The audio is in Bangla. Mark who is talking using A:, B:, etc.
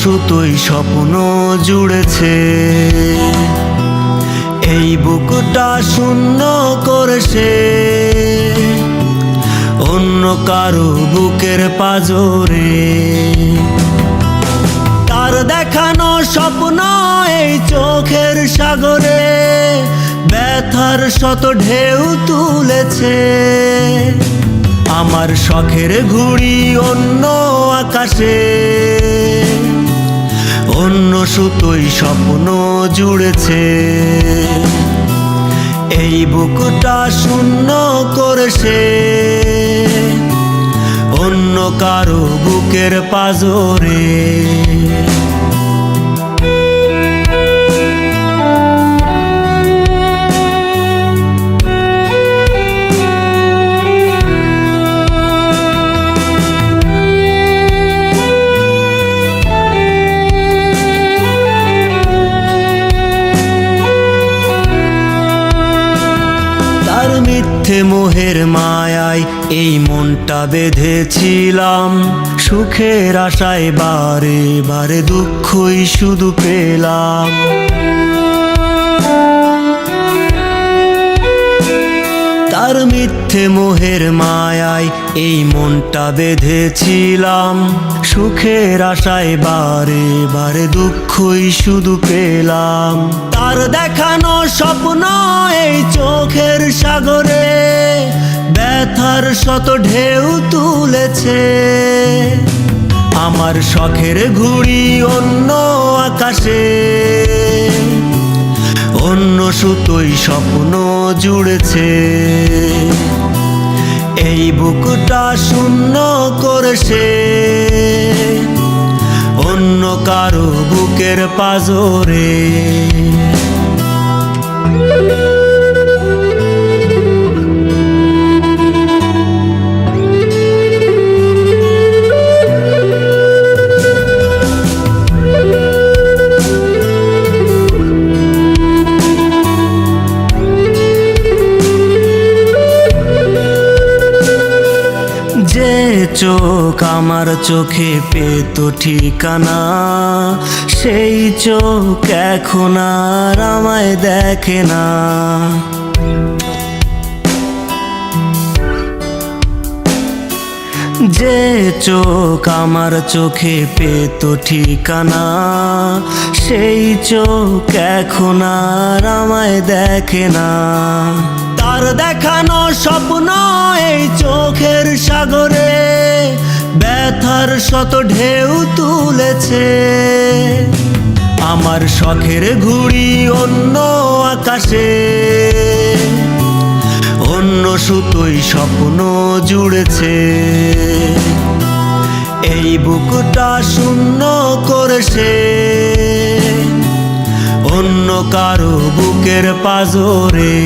A: সুতোই স্বপ্ন জুড়েছে। এই বুকটা শূন্য করেছে অন্য কারো বুকের পাজরে। তার দেখানো স্বপ্ন এই চোখের সাগরে ব্যথার শত ঢেউ তুলেছে। আমার শখের ঘুড়ি অন্য আকাশে অন্য সুতোই স্বপ্ন জুড়েছে। এই বুকটা শূন্য করেছে অন্য কারো বুকের পাজরে। মিথ্যে মোহের মায়ায় এই মনটা বেঁধেছিলাম, সুখের আশায় বারে বারে দুঃখই শুধু পেলাম। তার মিথ্যে মোহের মায়ায় এই মনটা বেঁধেছিলাম, সুখের আশায় বারে বারে দুঃখই শুধু পেলাম। তার দেখানো স্বপ্ন এই চোখের সাগরে ব্যথার শত ঢেউ তুলেছে। আমার শখের ঘুড়ি অন্য আকাশে অন্য সুতোই স্বপ্ন জুড়েছে। এই বুকটা শূন্য করেছে অন্য কারো বুকের পাজরে। যে চোখ আমার চোখে পেত ঠিকানা, সেই চোখ এখন আর আমায় দেখে না। যে চোখ আমার চোখে পেত ঠিকানা, সেই চোখ এখন আর আমায় দেখে না। তার দেখানো স্বপ্ন এই চোখের সাগরে ব্যথার শত ঢেউ তুলেছে। আমার শখের ঘুড়ি অন্য আকাশে অন্য সুতোই স্বপ্ন জুড়েছে। এই বুকটা শূন্য করেছে অন্য কারো বুকের পাজরে।